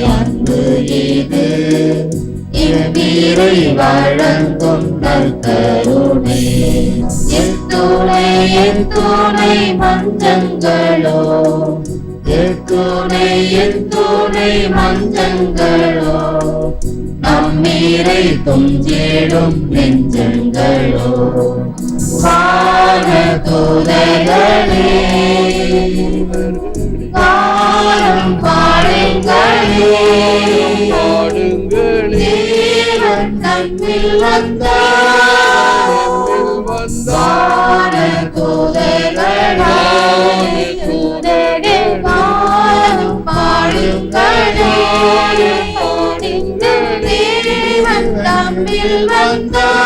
அன்பு இது எவ்விரை வழங்கும் நற்கருணை. எத்துணை மஞ்சங்களோ, எத்துணை மஞ்சங்களோ, நம்மீரை துஞ்சிடும் நெஞ்சங்களோ. வான தூதர்களே காலம் பாடுங்களே, தேவன் நம்மில் வந்தார். வான தூதர்களே காலம் பாடுங்களே, தேவன் நம்மில் வந்தார்.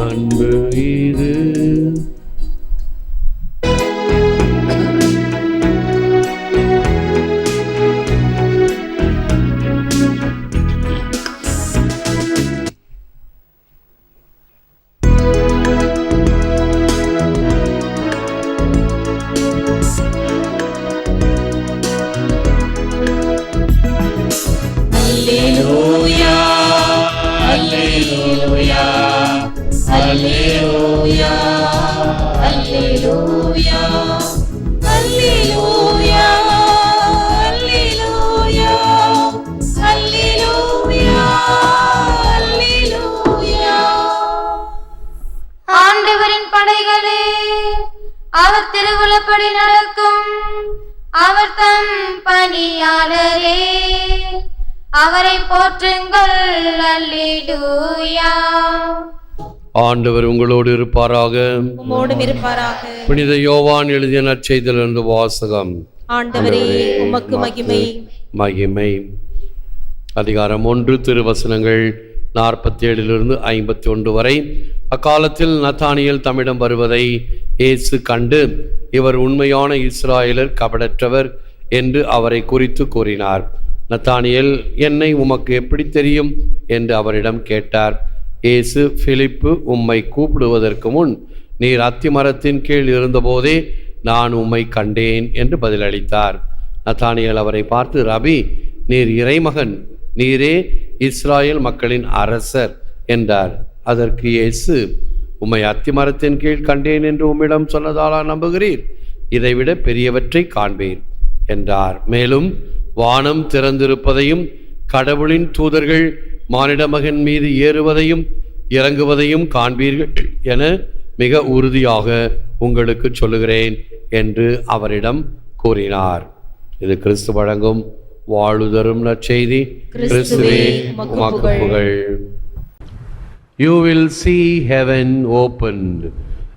அன்பு இது ஆண்டவரின் படைகளே, அவர் திருவுளப்படி நடக்கும், அவர் தம் பணியாளரே, அவரை போற்றுங்கள். அல்லேலூயா. ஆண்டவர் உங்களோடு இருப்பாராக. உம்மோடும் இருப்பாராக. புனித யோவான் எழுதிய நற்செய்தியிலிருந்து வாசகம். ஆண்டவரே உமக்கு மகிமை. மகிமை. அதிகாரம் 1, திருவசனங்கள் 47 51 வரை. அக்காலத்தில் நத்தானியேல் தம்மிடம் வருவதை இயேசு கண்டு, இவர் உண்மையான இஸ்ராயலர், கபடற்றவர் என்று அவரை குறித்து கூறினார். நத்தானியேல், என்னை உமக்கு எப்படி தெரியும் என்று அவரிடம் கேட்டார். இயேசு, பிலிப்பு உம்மை கூப்பிடுவதற்கு முன் நீர் அத்திமரத்தின் கீழ் இருந்தபோதே நான் உம்மை கண்டேன் என்று பதிலளித்தார். நத்தானியேல் அவரை பார்த்து, ரபி, நீர் இறைமகன், நீரே இஸ்ராயல் மக்களின் அரசர் என்றார். அதற்கு இயேசு, உம்மை அத்திமரத்தின் கீழ் கண்டேன் என்று உம்மிடம் சொன்னதாலா நம்புகிறீர்? இதைவிட பெரியவற்றை காண்பீர் என்றார். மேலும் வானம் திறந்திருப்பதையும் கடவுளின் தூதர்கள் மானிட மகன் மீது ஏறுவதையும் இறங்குவதையும் காண்பீர்கள் என மிக உறுதியாக உங்களுக்கு சொல்லுகிறேன் என்று அவரிடம் கூறினார். இது கிறிஸ்து வழங்கும் வாழுதரும் நற்செய்தி. கிறிஸ்துவே உமக்கு புகழ். You will see heaven opened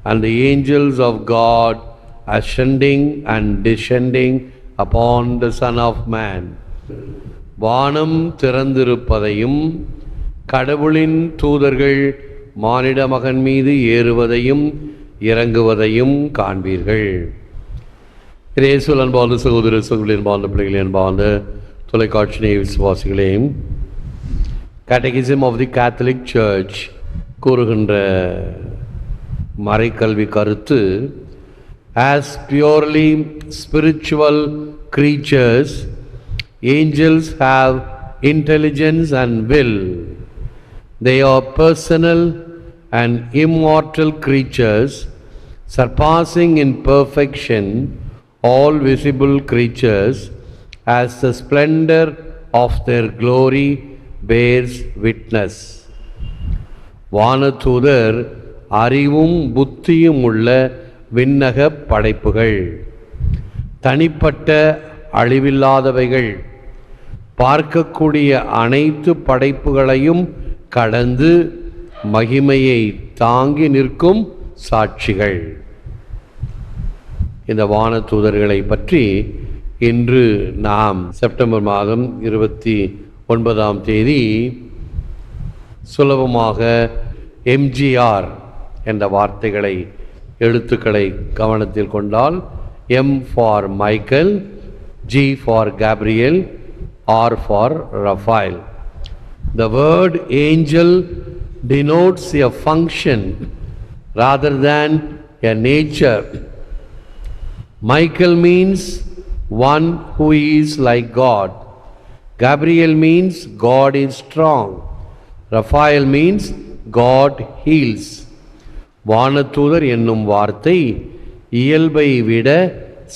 and the angels of God ascending and descending upon the Son of Man. வானம் திறந்திருப்பதையும் கடவுளின் தூதர்கள் மானிட மகன் மீது ஏறுவதையும் இறங்குவதையும் காண்பீர்கள். இயேசுவில் அன்பார்ந்த சகோதர சகோதரின் அன்பார்ந்த பிள்ளைகளே, அன்பார்ந்த தொலைக்காட்சி நேய விசுவாசிகளே, Catechism of the Catholic Church கூறுகின்ற மறைக்கல்வி கருத்து, as purely spiritual creatures, angels have intelligence and will. They are personal and immortal creatures, surpassing in perfection all visible creatures, as the splendor of their glory bears witness. வானதூதர் அறிவும் புத்தியும் உள்ள விண்ணக படைப்புகள், தனிப்பட்ட அழிவில்லாதவைகள், பார்க்கக்கூடிய அனைத்து படைப்புகளையும் கடந்து மகிமையை தாங்கி நிற்கும் சாட்சிகள். இந்த வானதூதர்களை பற்றி இன்று நாம் செப்டம்பர் மாதம் 29ஆம் தேதி சுலபமாக எம்ஜிஆர் என்ற வார்த்தைகளை எழுத்துக்களை கவனத்தில் கொண்டால் M for Michael, G for Gabriel, R for Raphael. The word angel denotes a function rather than a nature. Michael means one who is like God. Gabriel means God is strong. Raphael means God heals. வானதூதர் என்னும் வார்த்தை இயல்பை விட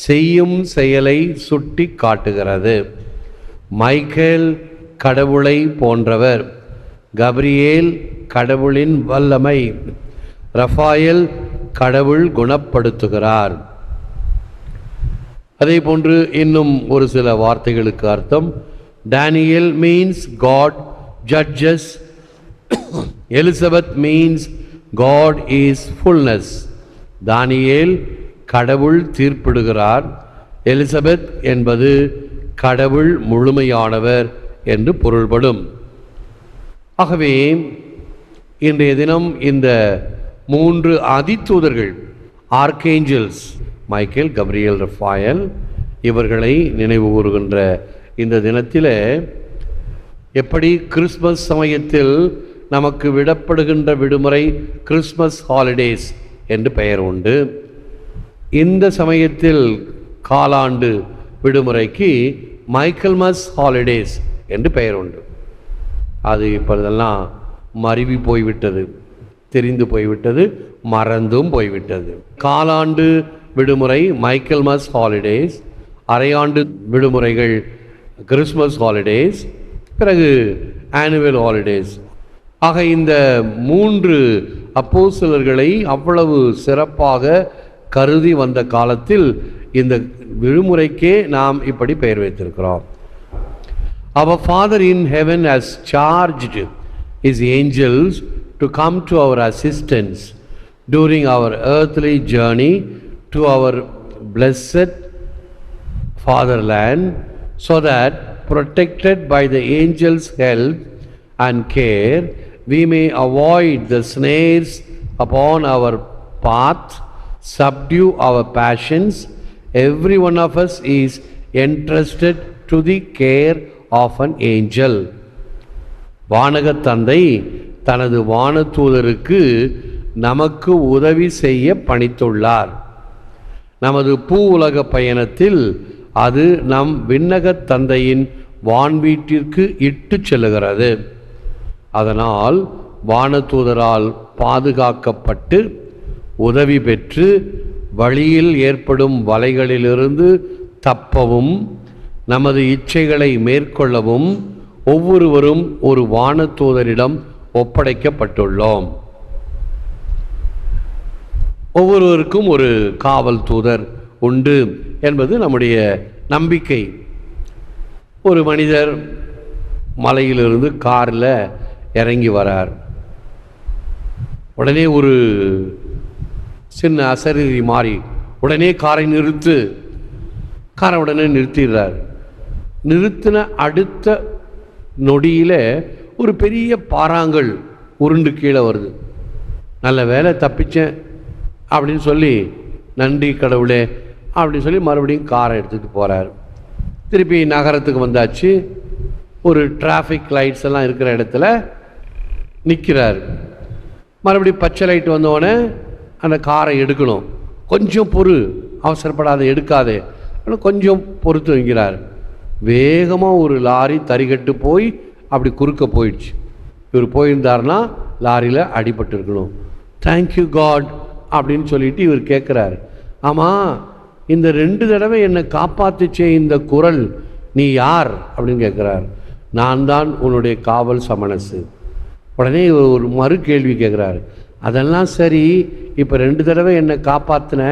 செய்யும் செயலை சுட்டி காட்டுகிறது. Michael கடவுளை போன்றவர், கபிரியேல் கடவுளின் வல்லமை, ரஃபாயல் கடவுள் குணப்படுத்துகிறார். அதே போன்று இன்னும் ஒரு சில வார்த்தைகளுக்கு அர்த்தம். Daniel means God judges. Elizabeth means God is fullness. தானியேல் கடவுள் தீர்ப்பிடுகிறார். எலிசபெத் என்பது கடவுள் முழுமையானவர் என்று பொருள்படும். ஆகவே இன்றைய தினம் இந்த 3 அதிதூதர்கள், ஆர்கேஞ்சல்ஸ், மைக்கேல், கபிரியேல், ரஃபாயல், இவர்களை நினைவு கூறுகின்ற இந்த தினத்தில் எப்படி கிறிஸ்மஸ் சமயத்தில் நமக்கு விடப்படுகின்ற விடுமுறை கிறிஸ்மஸ் ஹாலிடேஸ் என்று பெயர் உண்டு. இந்த சமயத்தில் காலாண்டு விடுமுறைக்கு மைக்கேல்மஸ் ஹாலிடேஸ் என்று பெயர் உண்டு. அது இப்பொழுதெல்லாம் மருவி போய்விட்டது, தெரிந்து போய்விட்டது, மறந்தும் போய்விட்டது. காலாண்டு விடுமுறை மைக்கேல்மஸ் ஹாலிடேஸ், அரையாண்டு விடுமுறைகள் கிறிஸ்மஸ் ஹாலிடேஸ், பிறகு ஆனுவல் ஹாலிடேஸ். ஆக இந்த 3 அப்போஸ்தலர்களை அவ்வளவு சிறப்பாக கருதி வந்த காலத்தில் இந்த விடுமுறைக்கே நாம் இப்படி பெயர் வைத்திருக்கிறோம். Our Father in heaven has charged his angels to come to our assistance during our earthly journey to our blessed fatherland, so that protected by the angels' help and care we may avoid the snares upon our path, subdue our passions. Every one of us is entrusted to the care of an angel. வானகத் தந்தை தனது வானதூதருக்கு நமக்கு உதவி செய்ய பணித்துள்ளார். நமது பூ உலக பயணத்தில் அது நம் விண்ணகத் தந்தையின் வான்வீட்டிற்கு இட்டு செல்லுகிறது. அதனால் வானதூதரால் பாதுகாக்கப்பட்டு உதவி பெற்று வழியில் ஏற்படும் வலைகளிலிருந்து தப்பவும் நமது இச்சைகளை மேற்கொள்ளவும் ஒவ்வொருவரும் ஒரு வானதூதரிடம் ஒப்படைக்கப்பட்டுள்ளோம். ஒவ்வொருவருக்கும் ஒரு காவல் தூதர் உண்டு என்பது நம்முடைய நம்பிக்கை. ஒரு மனிதர் மலையிலிருந்து காரில் இறங்கி வரார். உடனே ஒரு சின்ன அசரீரி மாறி உடனே காரை உடனே நிறுத்திடுறார். நிறுத்தின அடுத்த நொடியில் ஒரு பெரிய பாறாங்கல் உருண்டு கீழே வருது. நல்ல வேலை தப்பிச்சேன் அப்படின்னு சொல்லி, நன்றி கடவுளே அப்படின்னு சொல்லி மறுபடியும் காரை எடுத்துகிட்டு போகிறார். திருப்பி நகரத்துக்கு வந்தாச்சு. ஒரு டிராஃபிக் லைட்ஸ் எல்லாம் இருக்கிற இடத்துல நிற்கிறார். மறுபடியும் பச்சை லைட் வந்தோடனே அந்த காரை எடுக்கணும். கொஞ்சம் பொறு, அவசரப்படாத, எடுக்காதே, ஆனால் கொஞ்சம் பொறுத்து வைக்கிறார். வேகமாக ஒரு லாரி தறிகட்டு போய் அப்படி குறுக்க போயிடுச்சு. இவர் போயிருந்தார்னா லாரியில் அடிபட்டு இருக்கணும். தேங்க்யூ காட் அப்படின்னு சொல்லிட்டு இவர் கேட்குறாரு, ஆமாம் இந்த 2 தடவை என்னை காப்பாற்றிச்சே இந்த குரல், நீ யார் அப்படின்னு கேட்குறார். நான் தான் உன்னுடைய காவல் சமணசு. உடனே ஒரு மறு கேள்வி கேட்குறாரு, அதெல்லாம் சரி, இப்போ 2 தடவை என்னை காப்பாற்றின,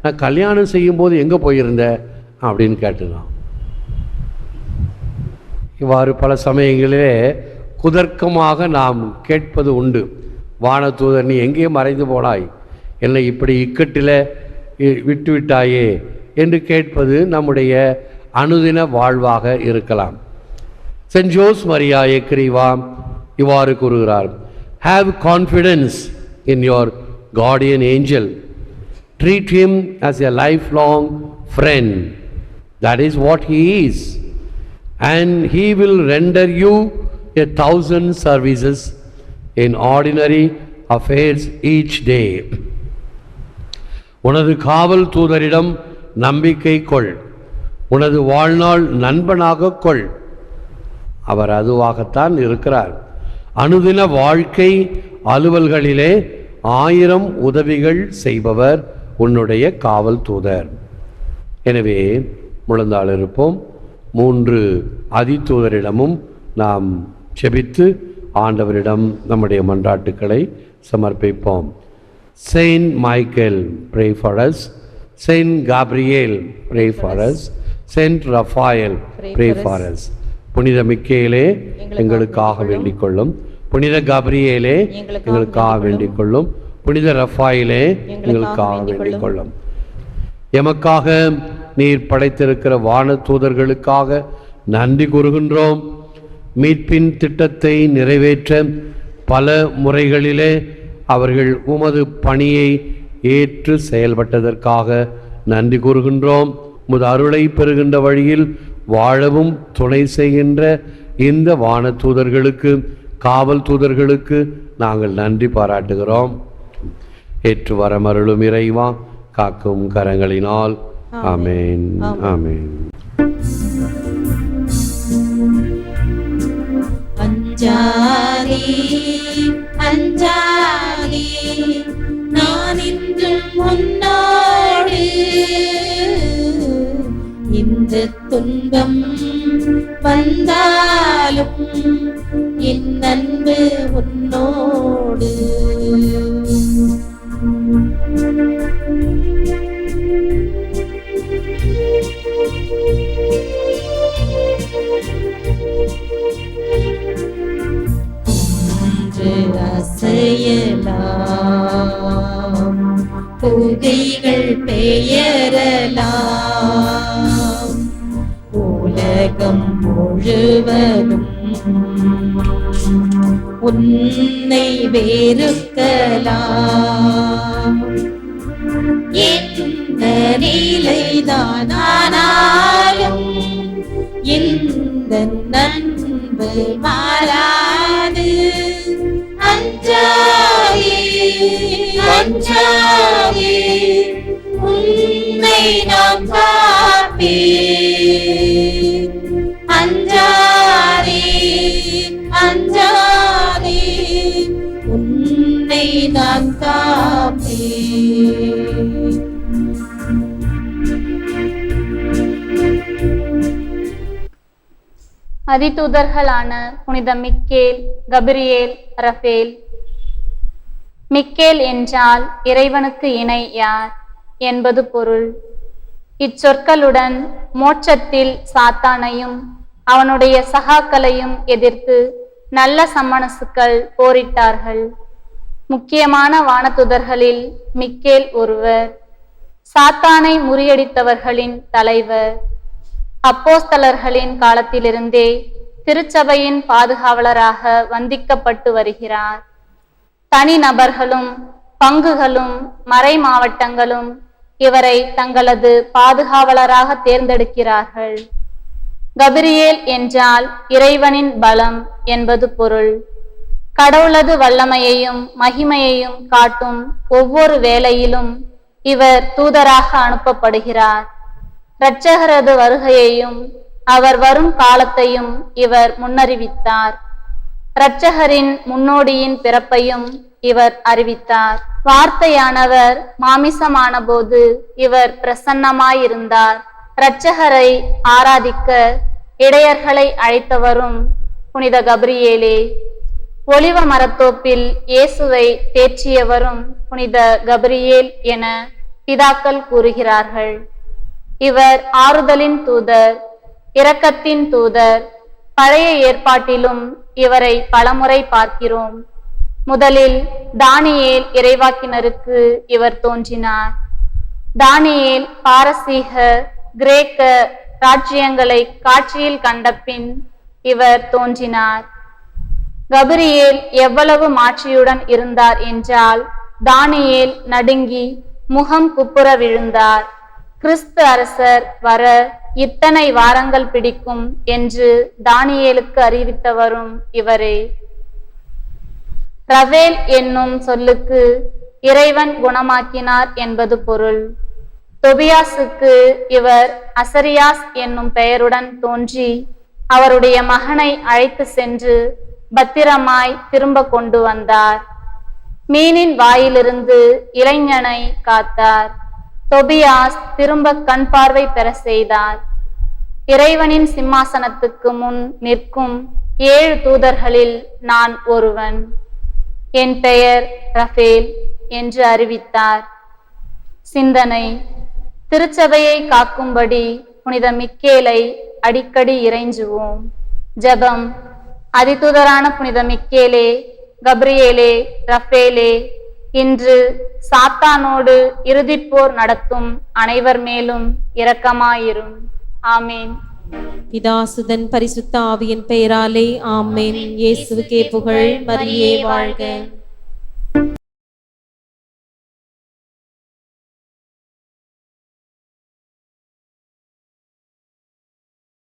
நான் கல்யாணம் செய்யும்போது எங்கே போயிருந்த அப்படின்னு கேட்டுதான். இவ்வாறு பல சமயங்களிலே குதர்க்கமாக நாம் கேட்பது உண்டு. வானதூதர், நீ எங்கே மறைந்து போனாய், என்னை இப்படி இக்கட்டில் விட்டுவிட்டாயே என்று கேட்பது நம்முடைய அனுதின வாழ்வாக இருக்கலாம். சென்ட் ஜோஸ் மரியா எக்ரிவா இவ்வாறு கூறுகிறார், have confidence in your guardian angel. Treat him as a lifelong friend. That is what he is. And he will render you 1,000 services in ordinary affairs each day. உனது காவல் தூதரிடம் நம்பிக்கை கொள், உனது வாழ்நாள் நண்பனாக கொள். அவர் அதுவாகத்தான் இருக்கிறார். அனுதின வாழ்க்கை அலுவல்களிலே 1000 உதவிகள் செய்பவர் உன்னுடைய காவல் தூதர். எனவே முழந்தாள் இருப்போம். 3 அதிதூதரிடமும் நாம் செபித்து ஆண்டவரிடம் நம்முடைய மன்றாட்டுக்களை சமர்ப்பிப்போம். Saint Michael, pray for us. Saint Gabriel, pray for us. Saint Raphael, pray for us. புனித மிக்கேலே எங்களுக்காக வேண்டிக் கொள்ளும். புனித காபிரியேலே எங்களுக்காக வேண்டிக் கொள்ளும். புனித ரஃபாயிலே எங்களுக்காக வேண்டிக் கொள்ளும். எமக்காக நீர் படைத்திருக்கிற வான தூதர்களுக்காக நன்றி கூறுகின்றோம். மீட்பின் திட்டத்தை நிறைவேற்ற பல முறைகளிலே அவர்கள் உமது பணியை ஏற்று செயல்பட்டதற்காக நன்றி கூறுகின்றோம். உமது அருளை பெறுகின்ற வழியில் வாழவும் துணை செய்கின்ற இந்த வான தூதர்களுக்கு, காவல் தூதர்களுக்கு நாங்கள் நன்றி பாராட்டுகிறோம். ஏற்று வரமருளும் இறைவா, காக்கும் கரங்களினால். ஆமென், ஆமென். அஞ்சாதே அஞ்சாதே, நான் இன்றும் உன்னோடு. இந்த துன்பம் வந்தாலும் என் அன்பு உன்னோடு. அசையலாம், புகைகள் பெயரலாம், உலகம் முழுவதும் உன்னை வெறுக்கலாம். எந்த நிலைதானாலும் இந்த நண்பு மாறாது. அஞ்சாதே அஞ்சாதே, உன்னை நாம் காப்பேன். அஞ்சாதே அஞ்சாதே, உன்னை நான் காப்பேன். அதிதூதர்களான புனித மிக்கேல், கபிரியேல், ரஃபேல். மிக்கேல் என்றால் இறைவனுக்கு இணை யார் என்பது பொருள். இச்சொற்களுடன் மோட்சத்தில் சாத்தானையும் அவனுடைய சகாக்களையும் எதிர்த்து நல்ல சம்மனசுக்கள் போரிட்டார்கள். முக்கியமான வானதுதர்களில் மிக்கேல் ஒருவர். சாத்தானை முறியடித்தவர்களின் தலைவர். அப்போஸ்தலர்களின் காலத்திலிருந்தே திருச்சபையின் பாதுகாவலராக வந்திக்கப்பட்டு வருகிறார். தனி நபர்களும் பங்குகளும் மறை மாவட்டங்களும் இவரை தங்களது பாதுகாவலராக தேர்ந்தெடுக்கிறார்கள். கபிரியேல் என்றால் இறைவனின் பலம் என்பது பொருள். கடவுளது வல்லமையையும் மகிமையையும் காட்டும் ஒவ்வொரு வேளையிலும் இவர் தூதராக அனுப்பப்படுகிறார். இரட்சகரது வருகையையும் அவர் வரும் காலத்தையும் இவர் முன்னறிவித்தார். இரட்சகரின் முன்னோடியின் பிறப்பையும் இவர் அறிவித்தார். வார்த்தையானவர் மாமிசமான போது இவர் பிரசன்னமாயிருந்தார். இரட்சகரை ஆராதிக்க இடையர்களை அழைத்தவரும் புனித கபிரியேலே. ஒலிவ மரத்தோப்பில் இயேசுவை தேற்றியவரும் புனித கபிரியேல் என பிதாக்கள் கூறுகிறார்கள். இவர் ஆறுதலின் தூதர், இரக்கத்தின் தூதர். பழைய ஏற்பாட்டிலும் இவரை பலமுறை பார்க்கிறோம். முதலில் தானியேல் இறைவாக்கினருக்கு இவர் தோன்றினார். தானியேல் பாரசீக கிரேக்க ராஜ்யங்களை காட்சியில் கண்ட பின் இவர் தோன்றினார். கபிரியேல் எவ்வளவு மாட்சியுடன் இருந்தார் என்றால், தானியேல் நடுங்கி முகம் குப்புற விழுந்தார். கிறிஸ்து அரசர் வர இத்தனை வாரங்கள் பிடிக்கும் என்று தானியேலுக்கு அறிவித்தவரும் இவரே. ரவேல் என்னும் சொல்லுக்கு இறைவன் குணமாக்கினார் என்பது பொருள். தொபியாசுக்கு இவர் அசரியாஸ் என்னும் பெயருடன் தோன்றி அவருடைய மகனை அழைத்து சென்று பத்திரமாய் திரும்ப கொண்டு வந்தார். மீனின் வாயிலிருந்து இளைஞனை காத்தார். தொபியாஸ் திரும்ப கண் பார்வை பெற செய்தார். இறைவனின் சிம்மாசனத்துக்கு முன் நிற்கும் 7 தூதர்களில் நான் ஒருவன். என் பெயர் ரஃபேல் என்று அறிவித்தார். சிந்தனை: திருச்சபையை காக்கும்படி புனித மிக்கேலை அடிக்கடி இறைஞ்சுவோம். ஜெபம்: அதிதூதரான புனித மிக்கேலே, கப்ரியேலே, ரஃபேலே, இன்று சாத்தானோடு இறுதிப்போர் நடத்தும் அனைவர் மேலும் இரக்கமாயிரும். ஆமேன். பிதாசுதன் பரிசுத்த ஆவியின் பெயராலே ஆமென். இயேசுவுக்கே புகழ். மரியே வாழ்க.